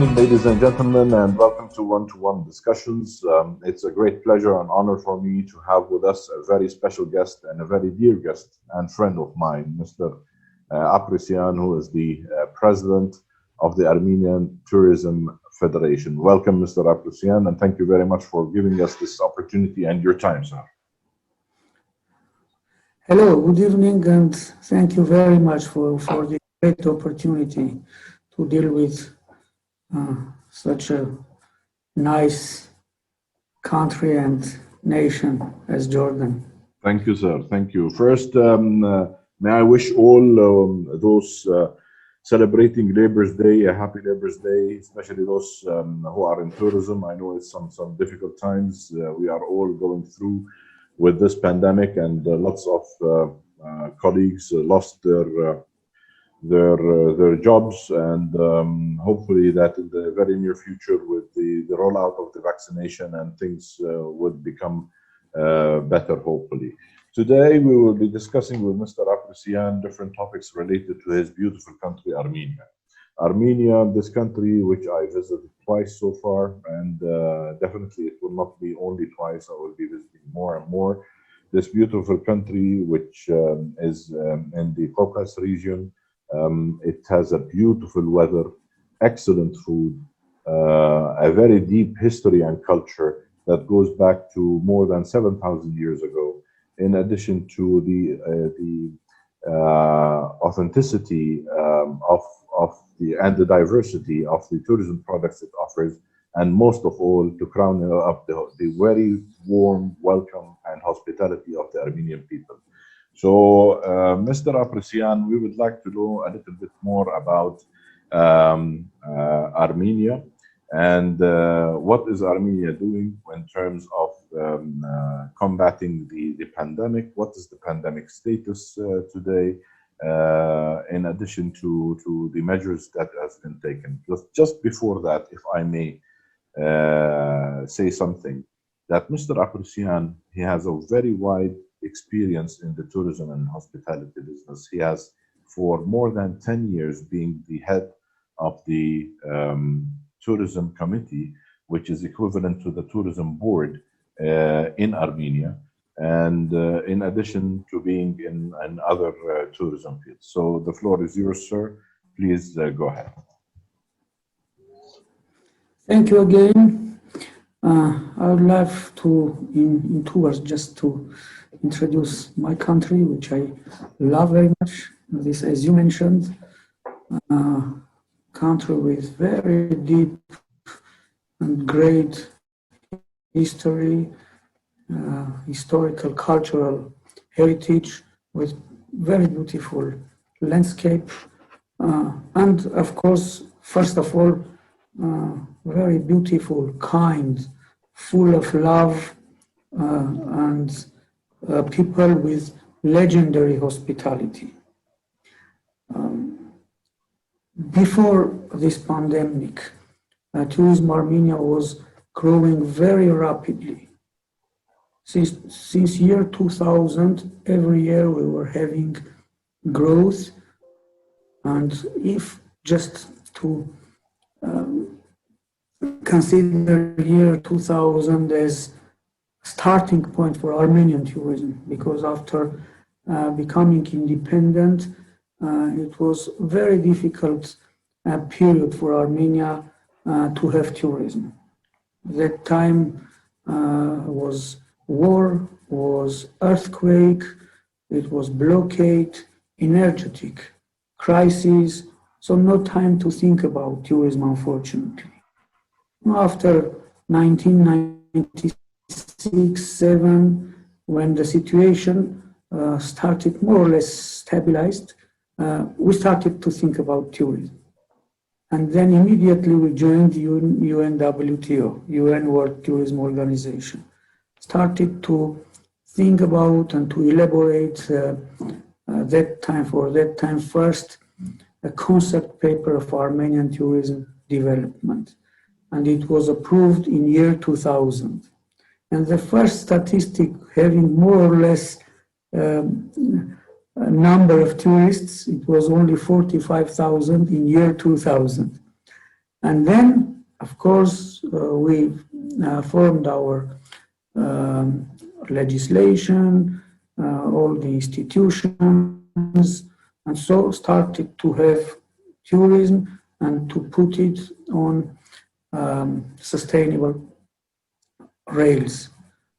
evening, ladies and gentlemen, and welcome to One-to-One Discussions. It's a great pleasure and honor for me to have with us a very special guest and a very dear guest and friend of mine, Mr. Apresyan, who is the president of the Armenian Tourism Federation. Welcome, Mr. Apresyan, and thank you very much for giving us this opportunity and your time, sir. Hello, good evening, and thank you very much for the great opportunity to deal with such a nice country and nation as Jordan. Thank you, sir. Thank you. First, may I wish all those celebrating Labour's Day a happy Labour's Day, especially those who are in tourism. I know it's some difficult times we are all going through with this pandemic, and lots of colleagues lost their jobs, and hopefully that in the very near future, with the rollout of the vaccination, and things would become better, hopefully. Today we will be discussing with Mr. Apresyan different topics related to his beautiful country, Armenia. Armenia, this country which I visited twice so far, and definitely it will not be only twice, I will be visiting more and more. This beautiful country which is in the Caucasus region. It has a beautiful weather, excellent food, a very deep history and culture that goes back to more than 7,000 years ago. In addition to the authenticity and the diversity of the tourism products it offers, and most of all, to crown up the very warm welcome and hospitality of the Armenian people. So, Mr. Apresyan, we would like to know a little bit more about Armenia, and what is Armenia doing in terms of combating the pandemic. What is the pandemic status today, in addition to the measures that has been taken. Just before that, if I may say something, that Mr. Apresyan, he has a very wide experience in the tourism and hospitality business. He has, for more than 10 years, being the head of the tourism committee, which is equivalent to the tourism board in Armenia, and in addition to being in other tourism fields. So the floor is yours, sir. Please go ahead. Thank you again. I would love to, in 2 words, just to introduce my country, which I love very much. This, as you mentioned, country with very deep and great history, historical, cultural heritage, with very beautiful landscape, and of course, first of all, very beautiful, kind, full of love, and people with legendary hospitality. Before this pandemic, tourism Armenia was growing very rapidly. Since year 2000, every year we were having growth, and if just to consider year 2000 as starting point for Armenian tourism, because after becoming independent, it was very difficult period for Armenia to have tourism. That time was war, was earthquake, it was blockade, energetic crisis, so no time to think about tourism, unfortunately. After 1996-7, when the situation started more or less stabilized, we started to think about tourism. And then immediately we joined UNWTO, UN World Tourism Organization. Started to think about and to elaborate that time first, a concept paper of Armenian tourism development. And it was approved in year 2000. And the first statistic having more or less a number of tourists, it was only 45,000 in year 2000. And then, of course, we formed our legislation, all the institutions, and so started to have tourism and to put it on sustainable rails.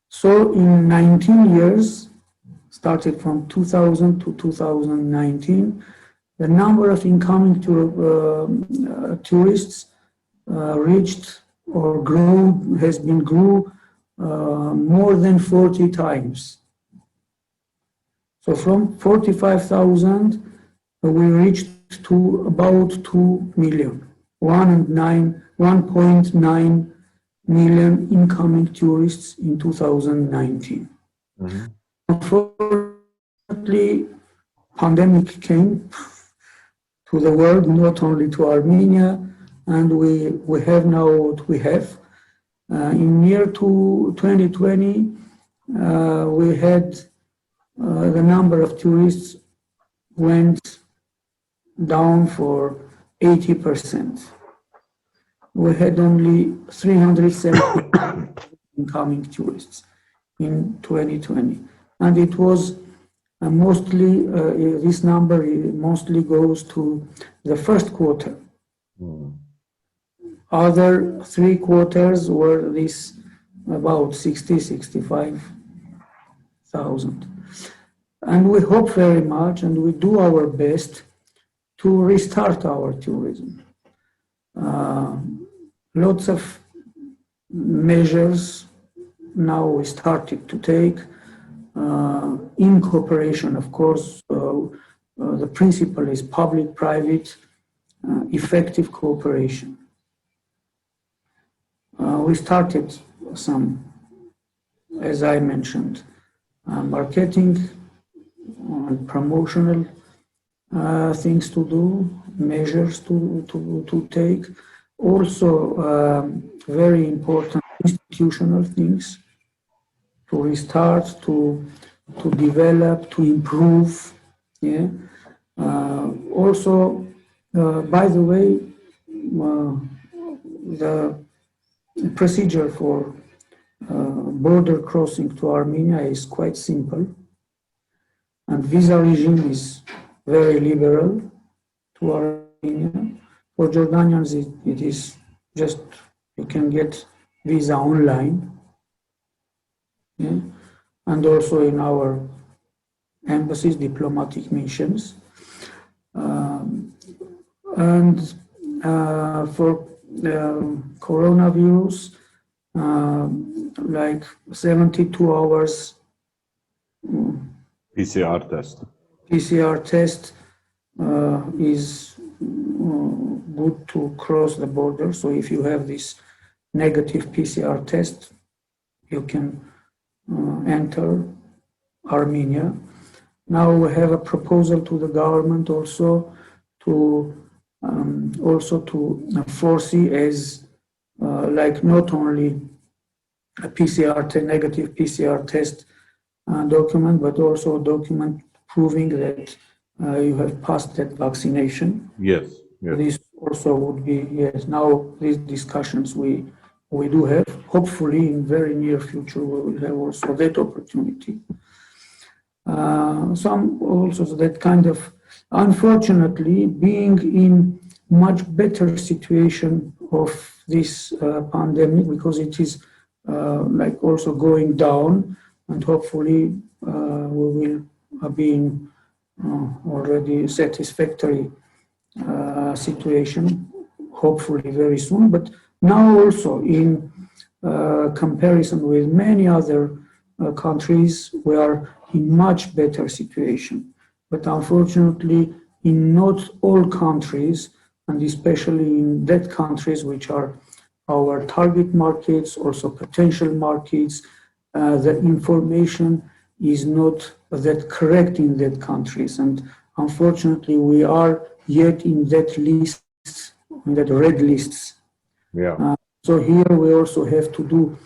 So in 19 years, started from 2000 to 2019, the number of incoming tourists reached or grew more than 40 times. So from 45,000, we reached to about 2 million, 1.9 million incoming tourists in 2019. Mm-hmm. Unfortunately, pandemic came to the world, not only to Armenia, and we have now what we have. In year 2020, we had the number of tourists went down for 80%. We had only 370 incoming tourists in 2020. And it was mostly, this number mostly goes to the first quarter. Mm. Other 3 quarters were this about 65,000. And we hope very much, and we do our best to restart our tourism. Lots of measures now we started to take in cooperation, of course. The principle is public-private, effective cooperation. We started some, as I mentioned, marketing and promotional things to do, measures to take. Also, very important institutional things to restart, to develop, to improve. Yeah. Also, by the way, the procedure for border crossing to Armenia is quite simple, and visa regime is very liberal to Armenia. For Jordanians, it is just, you can get visa online. Yeah? And also in our embassies, diplomatic missions. And for coronavirus, like 72 hours PCR test. PCR test is good to cross the border. So if you have this negative PCR test, you can enter Armenia. Now we have a proposal to the government also to foresee as like not only a negative PCR test document, but also a document proving that you have passed that vaccination. Yes. Yes. This also would be, yes, now these discussions we do have. Hopefully in very near future we will have also that opportunity. Some also that kind of, unfortunately, being in much better situation of this pandemic, because it is like also going down, and hopefully we will be in already satisfactory situation, hopefully very soon. But now also in comparison with many other countries, we are in much better situation. But unfortunately, in not all countries, and especially in that countries which are our target markets, also potential markets, the information is not that correct in that countries. And unfortunately, we are yet in that list, in that red lists. Yeah. So here we also have to do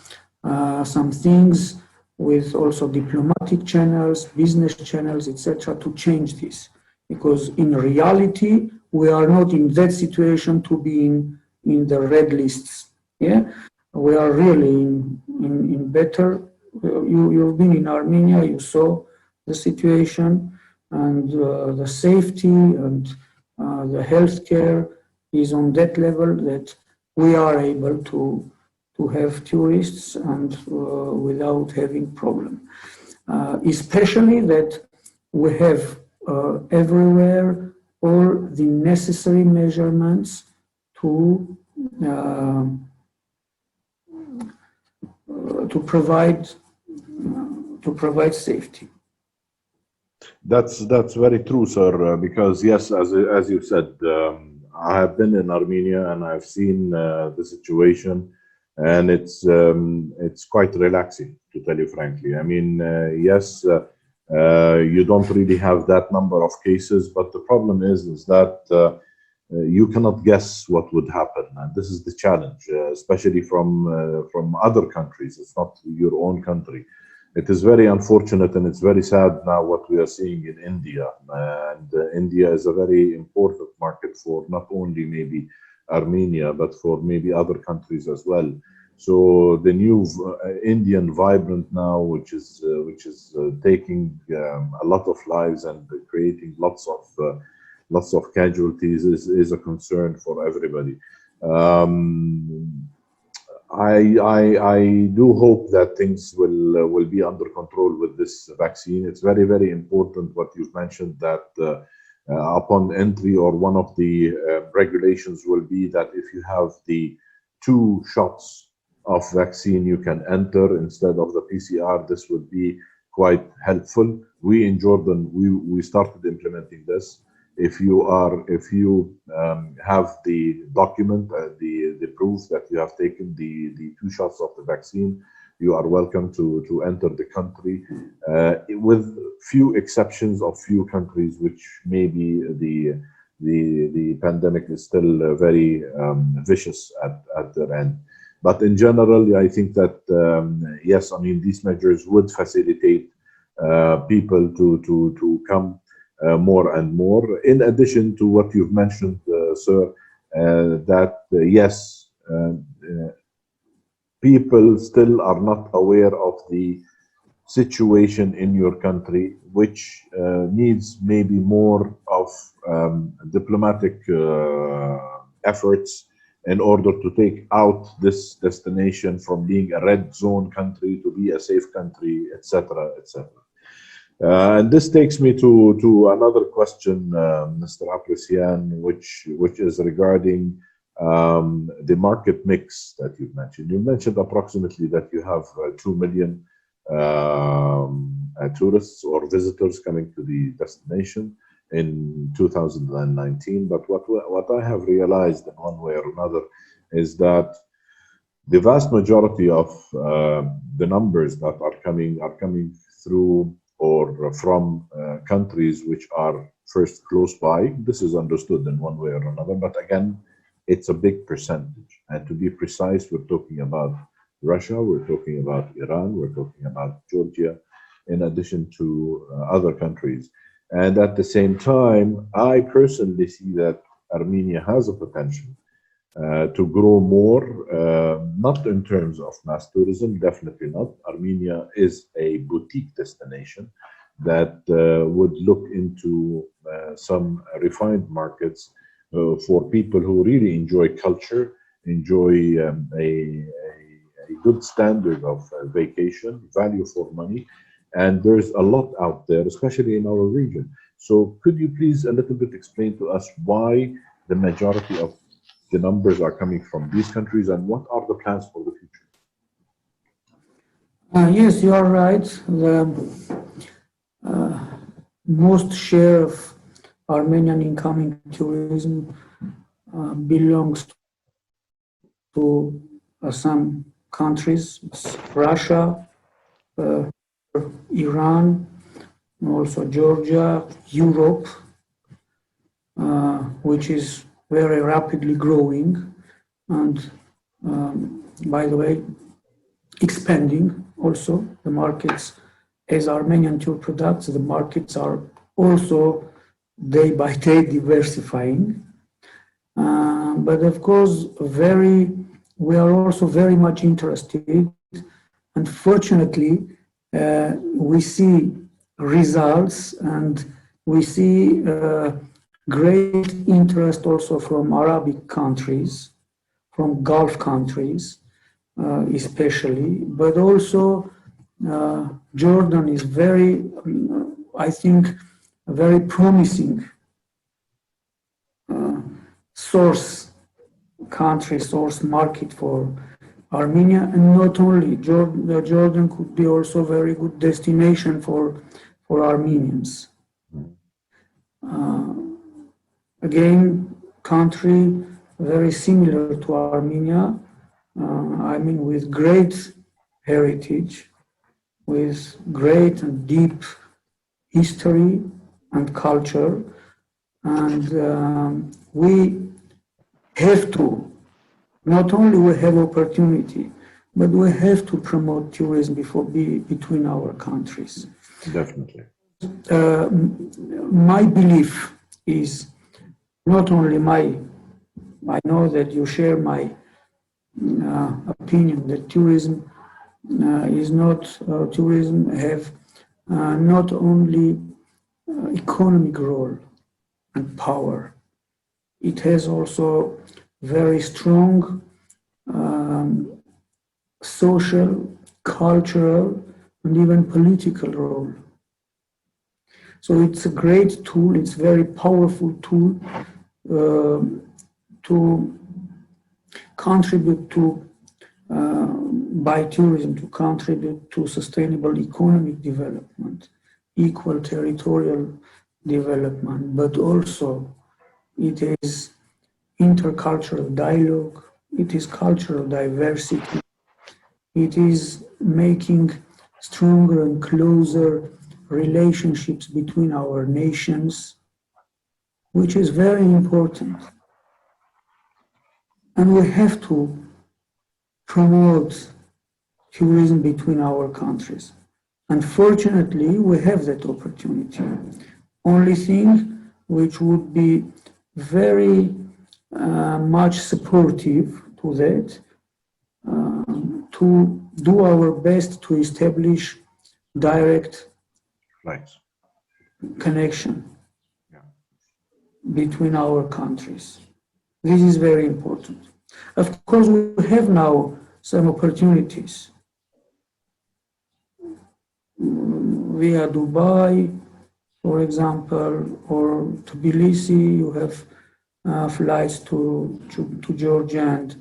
some things with also diplomatic channels, business channels, etc., to change this. Because in reality, we are not in that situation to be in the red lists. Yeah, we are really in better. You've been in Armenia, you saw the situation, and the safety and the healthcare is on that level that we are able to have tourists and without having problem. Especially that we have everywhere all the necessary measurements to provide safety. That's very true, sir. Because yes, as you said, I have been in Armenia and I've seen the situation, and it's quite relaxing, to tell you frankly. I mean, yes, you don't really have that number of cases, but the problem is that you cannot guess what would happen, and this is the challenge, especially from other countries. It's not your own country. It is very unfortunate, and it's very sad now what we are seeing in India. And India is a very important market for not only maybe Armenia, but for maybe other countries as well. So the new Indian vibrant now, which is taking a lot of lives and creating lots of casualties, is a concern for everybody. I do hope that things will be under control with this vaccine. It's very, very important what you've mentioned, that upon entry, or one of the regulations will be that if you have the 2 shots of vaccine, you can enter instead of the PCR. This would be quite helpful. We in Jordan, we started implementing this. If you have the document, the proof that you have taken the 2 shots of the vaccine, you are welcome to enter the country, with few exceptions of few countries which maybe the pandemic is still very vicious at their end. But in general, I think that yes, I mean, these measures would facilitate people to come more and more. In addition to what you've mentioned, sir, that yes, people still are not aware of the situation in your country, which needs maybe more of diplomatic efforts in order to take out this destination from being a red zone country to be a safe country, etc., etc. And this takes me to another question, Mr. Apresyan, which is regarding the market mix that you've mentioned. You mentioned approximately that you have 2 million tourists or visitors coming to the destination in 2019. But what I have realized in one way or another is that the vast majority of the numbers that are coming through or from countries which are first close by. This is understood in one way or another, but again, it's a big percentage. And to be precise, we're talking about Russia, we're talking about Iran, we're talking about Georgia, in addition to other countries. And at the same time, I personally see that Armenia has a potential to grow more, not in terms of mass tourism, definitely not. Armenia is a boutique destination that would look into some refined markets for people who really enjoy culture, enjoy a good standard of vacation, value for money. And there's a lot out there, especially in our region. So could you please a little bit explain to us why the majority of the numbers are coming from these countries, and what are the plans for the future? Yes, you are right. The most share of Armenian incoming tourism belongs to some countries, Russia, Iran, also Georgia, Europe, which is very rapidly growing and, by the way, expanding also the markets. As Armenian tour products, the markets are also day by day diversifying. But of course, we are also very much interested, and fortunately, we see results and we see great interest also from Arabic countries, from Gulf countries, especially, but also Jordan is very, I think, a very promising source market for Armenia, and not only Jordan could be also a very good destination for Armenians. Again, country very similar to Armenia, I mean with great heritage, with great and deep history and culture, and we have to, not only we have opportunity, but we have to promote tourism between our countries. Definitely. My belief is not only I know that you share my opinion that tourism have not only economic role and power, it has also very strong social, cultural, and even political role. So it's a great tool, it's a very powerful tool to contribute to, by tourism, to contribute to sustainable economic development, equal territorial development, but also it is intercultural dialogue, it is cultural diversity, it is making stronger and closer relationships between our nations, which is very important. And we have to promote tourism between our countries. Unfortunately, we have that opportunity. Only thing which would be very much supportive to that, to do our best to establish direct connection between our countries. This is very important. Of course, we have now some opportunities. Via Dubai, for example, or Tbilisi, you have flights to Georgia, and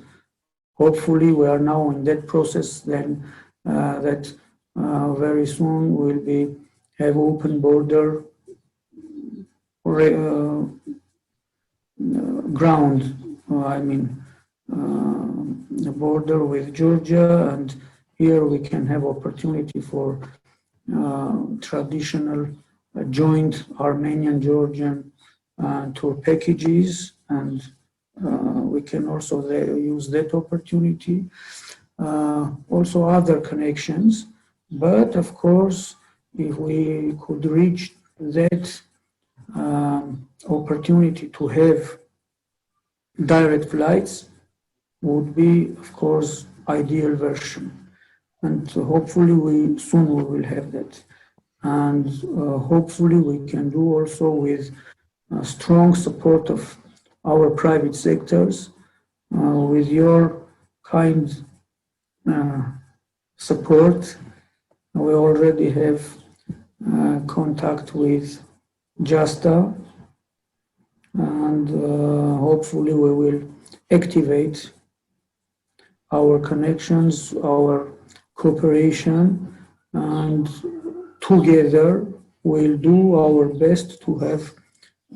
hopefully we are now in that process then that very soon will have open border ground, the border with Georgia, and here we can have opportunity for traditional joint Armenian-Georgian tour packages, and we can also use that opportunity. Also other connections, but of course, if we could reach that opportunity to have direct flights, would be, of course, ideal version. And hopefully we will have that. And hopefully we can do also with strong support of our private sectors, with your kind support. We already have contact with JASTA, and hopefully we will activate our connections, our cooperation, and together we'll do our best to have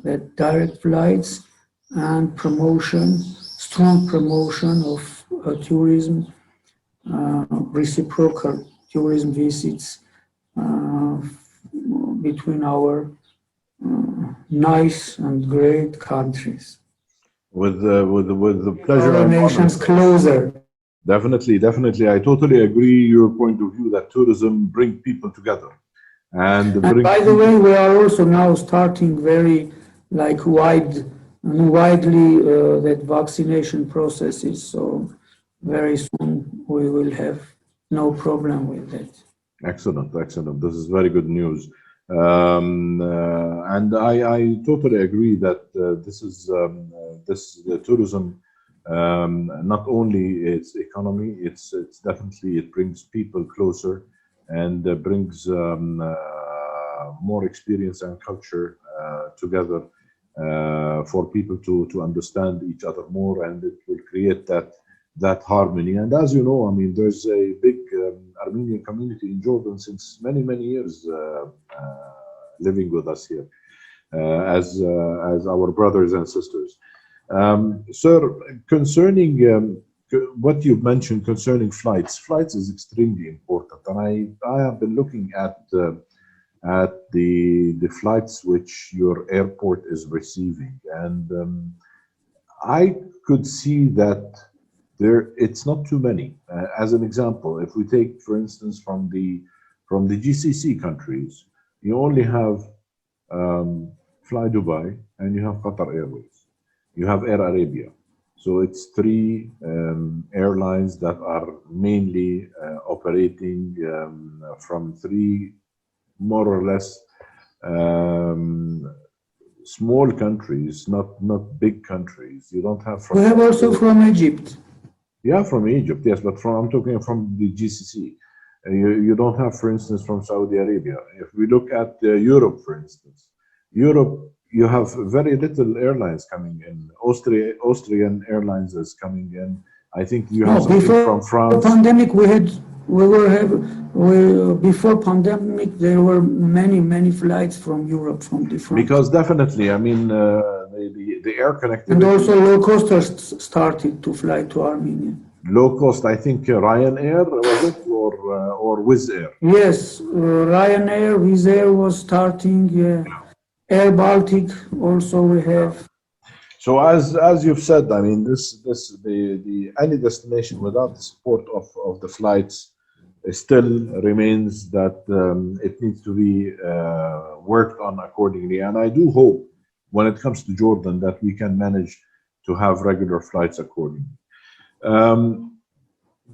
that direct flights and promotion, strong promotion of tourism, reciprocal tourism visits between our nice and great countries. With the pleasure. Our nations closer. Definitely. I totally agree your point of view that tourism brings people together. And by the way, we are also now starting very wide widely that vaccination process is, so very soon we will have no problem with that. Excellent, excellent. This is very good news. And I totally agree that the tourism, not only its economy, it's definitely, it brings people closer and brings more experience and culture together for people to understand each other more, and it will create that harmony. And as you know, I mean, there's a big Armenian community in Jordan since many years living with us here as our brothers and sisters. Sir, concerning what you mentioned concerning flights is extremely important, and I have been looking at the flights which your airport is receiving, and I could see that it's not too many. As an example, if we take, for instance, from the GCC countries, you only have Fly Dubai and you have Qatar Airways. You have Air Arabia. So it's three airlines that are mainly operating from three more or less small countries, not big countries. You don't have. We have also from Egypt. Yeah, from Egypt, yes, but I'm talking from the GCC. You don't have, for instance, from Saudi Arabia. If we look at Europe, for instance, Europe, you have very little airlines coming in. Austrian Airlines is coming in. I think you have something from France. Pandemic, before pandemic, there were many flights from Europe, from different. Because definitely, I mean, the air connectivity. And also low costers started to fly to Armenia. Low cost, I think Ryanair, was it, or Wizz Air? Yes, Ryanair, Wizz Air was starting. Air Baltic also we have. So as you've said, I mean, any destination without the support of the flights still remains that it needs to be worked on accordingly. And I do hope when it comes to Jordan that we can manage to have regular flights accordingly.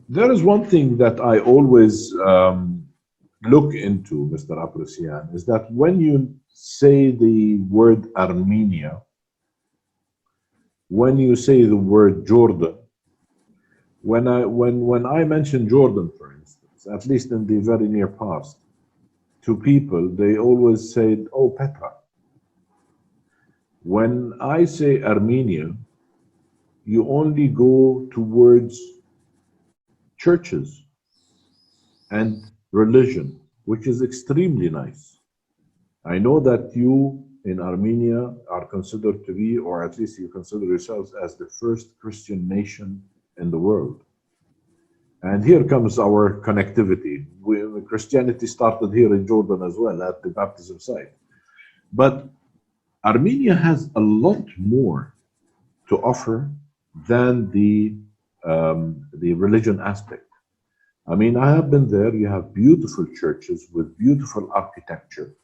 There is one thing that I always look into, Mr. Apresyan, is that when you say the word Armenia, when you say the word Jordan, when I mention Jordan, for instance, at least in the very near past, to people, they always said, "Oh, Petra." When I say Armenia, you only go towards churches and religion, which is extremely nice. I know that you in Armenia are considered to be, or at least you consider yourselves as the first Christian nation in the world. And here comes our connectivity. Christianity started here in Jordan as well, at the baptism site. But Armenia has a lot more to offer than the religion aspect. I mean, I have been there. You have beautiful churches with beautiful architecture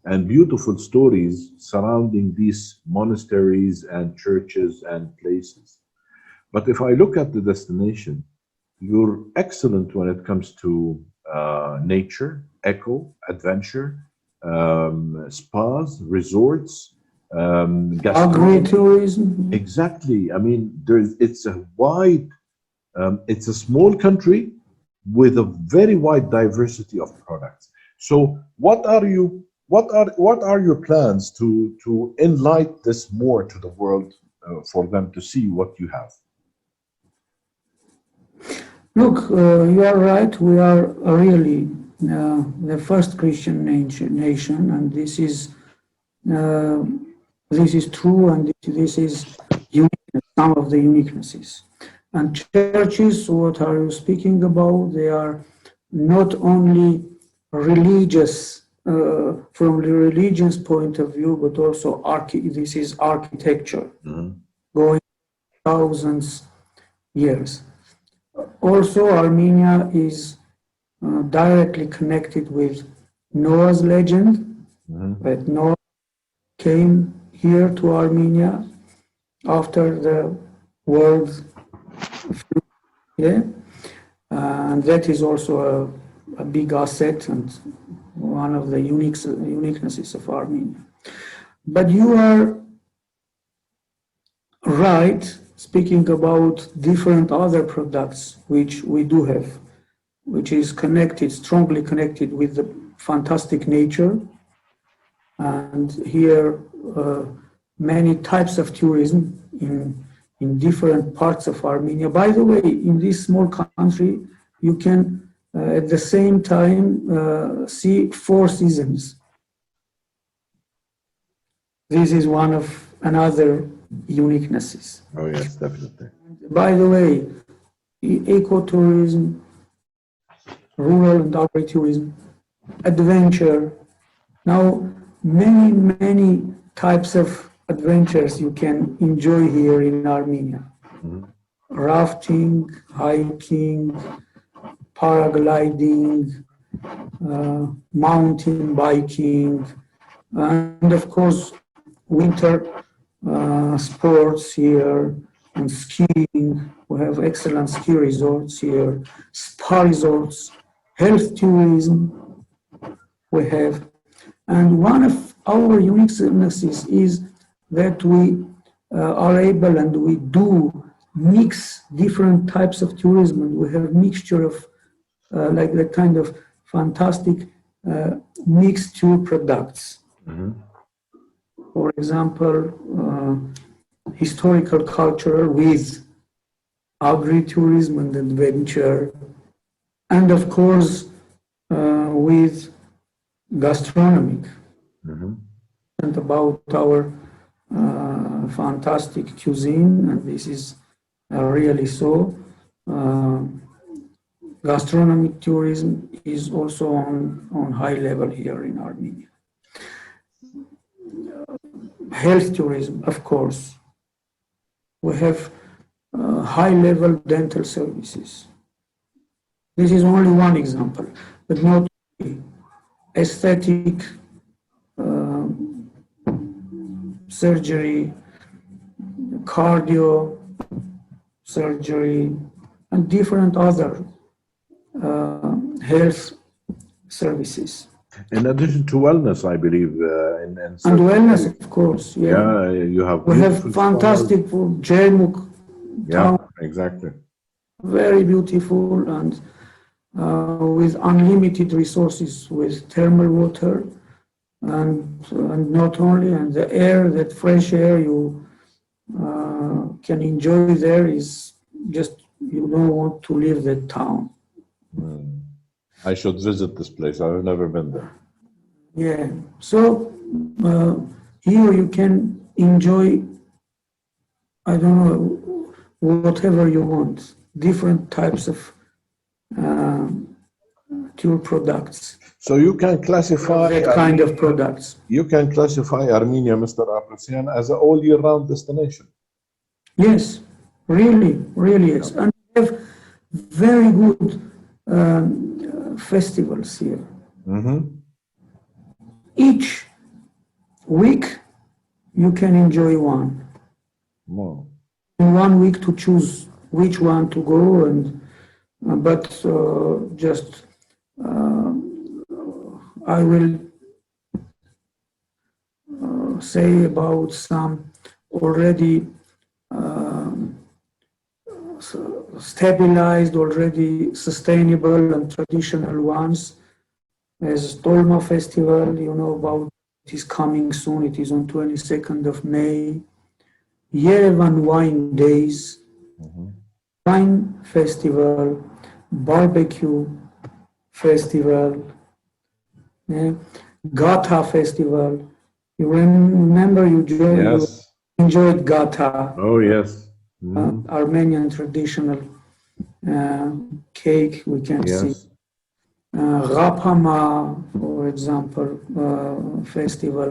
and beautiful stories surrounding these monasteries and churches and places. But if I look at the destination, you're excellent when it comes to nature, eco, adventure, spas, resorts, agri-tourism. Exactly. I mean, it's a wide, it's a small country with a very wide diversity of products. So, what are your plans to enlighten this more to the world for them to see what you have? Look, you are right. We are really the first Christian nation, and this is true, and this is unique, some of the uniquenesses. And churches, what are you speaking about? They are not only religious from the religion's point of view, but also this is architecture going thousands years. Also, Armenia is directly connected with Noah's legend, that Noah came here to Armenia after the world, yeah, and that is also a big asset and one of the uniquenesses of Armenia. But you are right, speaking about different other products which we do have, which is connected, strongly connected with the fantastic nature. And here, many types of tourism in different parts of Armenia. By the way, in this small country, you can at the same time see 4 seasons. This is one of another uniquenesses. Oh yes, definitely. By the way, ecotourism, rural and agritourism, adventure. Now, many types of adventures you can enjoy here in Armenia. Mm-hmm. Rafting, hiking, paragliding, mountain biking, and of course, winter sports here and skiing. We have excellent ski resorts here, spa resorts, health tourism we have. And one of our uniquenesses is that we are able and we do mix different types of tourism. And we have mixture of like that kind of fantastic mixture products. Mm-hmm. For example, historical culture with agritourism and adventure, and of course with gastronomic. Mm-hmm. And about our fantastic cuisine, and this is really so. Gastronomic tourism is also on high level here in Armenia. Health tourism, of course. We have high-level dental services. This is only one example, but not aesthetic surgery, cardio surgery, and different other health services. In addition to wellness, I believe, and wellness, of course. Yeah, you have. We have fantastic food, Jermuk. Yeah, exactly. Very beautiful and with unlimited resources, with thermal water, and not only, and the air, that fresh air you can enjoy there is just, you don't want to leave that town. I should visit this place. I've never been there. Yeah, so here you can enjoy, I don't know, whatever you want, different types of tour products. So you can classify that kind of products. You can classify Armenia, Mr. Apresyan, as an all-year-round destination. Yes, really yes, and we have very good festivals here. Mm-hmm. Each week you can enjoy one. Wow. In 1 week to choose which one to go, and but just I will say about some already stabilized, already sustainable and traditional ones, as Dolma Festival, you know about, it is coming soon, it is on 22nd of May. Yerevan Wine Days, Wine Festival, Barbecue Festival, Gata Festival. You remember you enjoyed Gata. Oh, yes. Armenian traditional cake, we can see. Rapama, for example, festival,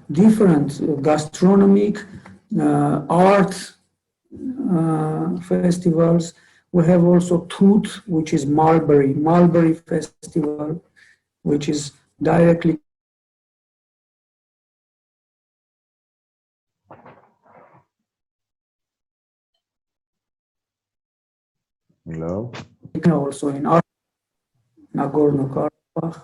different gastronomic, art festivals. We have also Tut, which is Mulberry Festival, which is directly Hello. Also in Nagorno-Karabakh.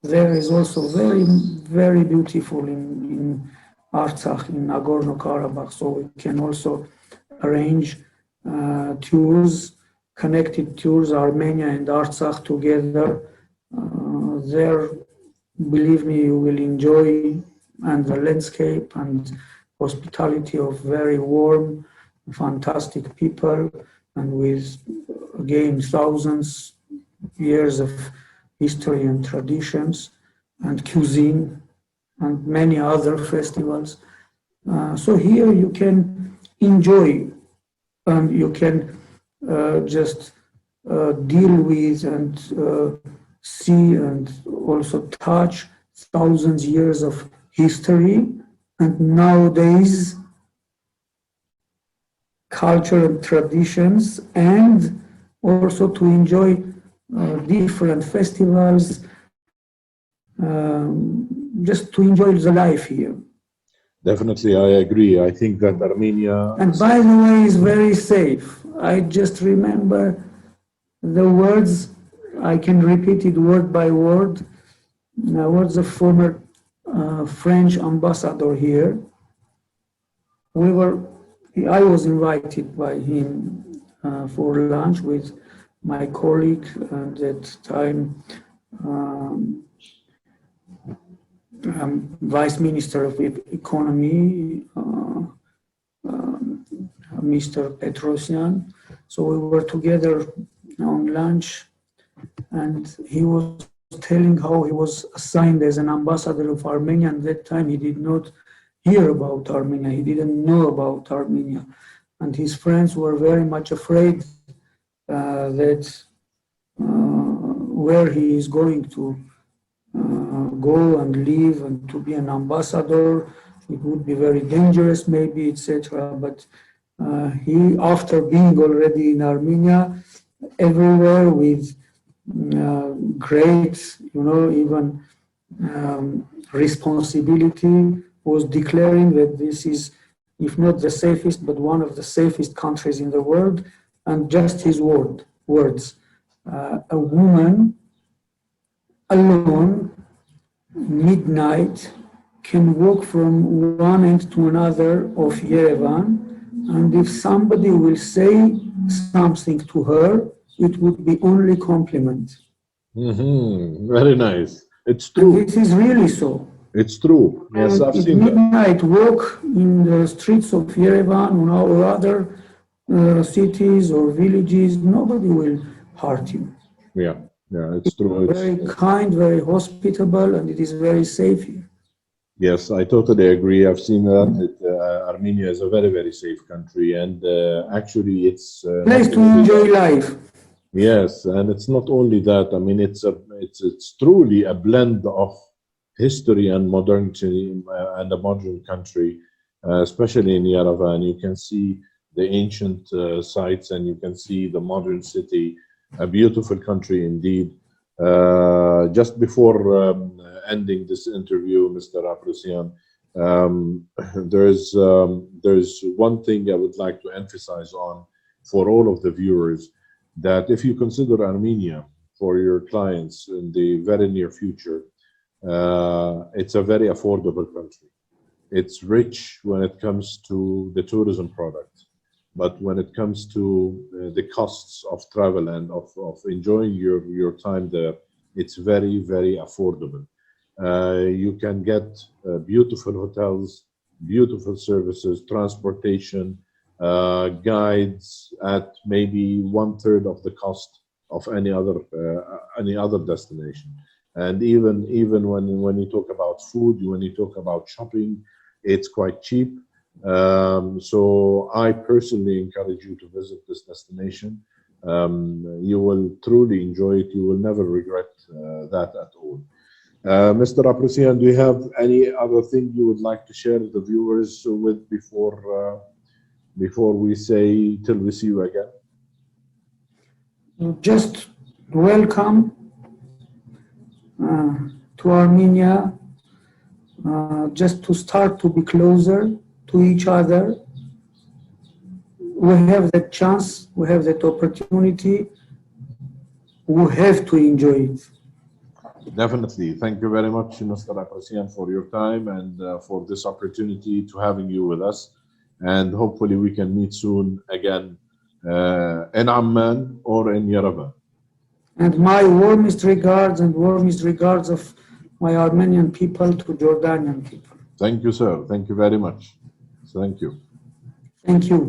There is also very, very beautiful in Artsakh, in Nagorno-Karabakh. So we can also arrange tours, connected tours, Armenia and Artsakh together. There, believe me, you will enjoy and the landscape and hospitality of very warm, fantastic people, and with, again, thousands years of history and traditions and cuisine and many other festivals. So here you can enjoy and you can just deal with and see and also touch thousands years of history and nowadays culture and traditions, and also to enjoy different festivals, just to enjoy the life here. Definitely, I agree. I think that Armenia... And by the way, is very safe. I just remember the words, I can repeat it word by word. Words of former French ambassador here. I was invited by him for lunch with my colleague, and at the time Vice Minister of Economy, Mr. Petrosyan. So we were together on lunch, and he was telling how he was assigned as an ambassador of Armenia. At that time, he did not hear about Armenia. He didn't know about Armenia. And his friends were very much afraid that where he is going to go and live and to be an ambassador, it would be very dangerous maybe, etc. But he, after being already in Armenia, everywhere with great, even responsibility, was declaring that this is, if not the safest, but one of the safest countries in the world. And just his words, a woman alone, midnight, can walk from one end to another of Yerevan, and if somebody will say something to her, it would be only compliment. Very nice. It's true. And this is really so. It's true. Yes, I've seen that. Midnight walk in the streets of Yerevan or other cities or villages, nobody will hurt you. Yeah, it's true. It's very kind, very hospitable, and it is very safe here. Yes, I totally agree. I've seen that Armenia is a very, very safe country, and actually, it's place to enjoy life. Yes, and it's not only that. I mean, it's truly a blend of history and modernity and a modern country, especially in Yerevan. You can see the ancient sites, and you can see the modern city. A beautiful country indeed. Just before ending this interview, Mr. Apresyan, there's one thing I would like to emphasize on for all of the viewers, that if you consider Armenia for your clients in the very near future, it's a very affordable country. It's rich when it comes to the tourism product, but when it comes to the costs of travel and of enjoying your time there, it's very, very affordable. You can get beautiful hotels, beautiful services, transportation, guides at maybe 1/3 of the cost of any other destination. And even when you talk about food, when you talk about shopping, it's quite cheap. So I personally encourage you to visit this destination. You will truly enjoy it. You will never regret that at all. Mr. Apresyan, do you have any other thing you would like to share with the viewers with before we say till we see you again? Just welcome to Armenia, just to start to be closer to each other. we have that chance, we have that opportunity, we have to enjoy it. Definitely. Thank you very much, Mr. Apresyan, for your time and for this opportunity to having you with us. And hopefully we can meet soon again in Amman or in Yerevan. And my warmest regards and warmest regards of my Armenian people to Jordanian people. Thank you, sir. Thank you very much. Thank you. Thank you.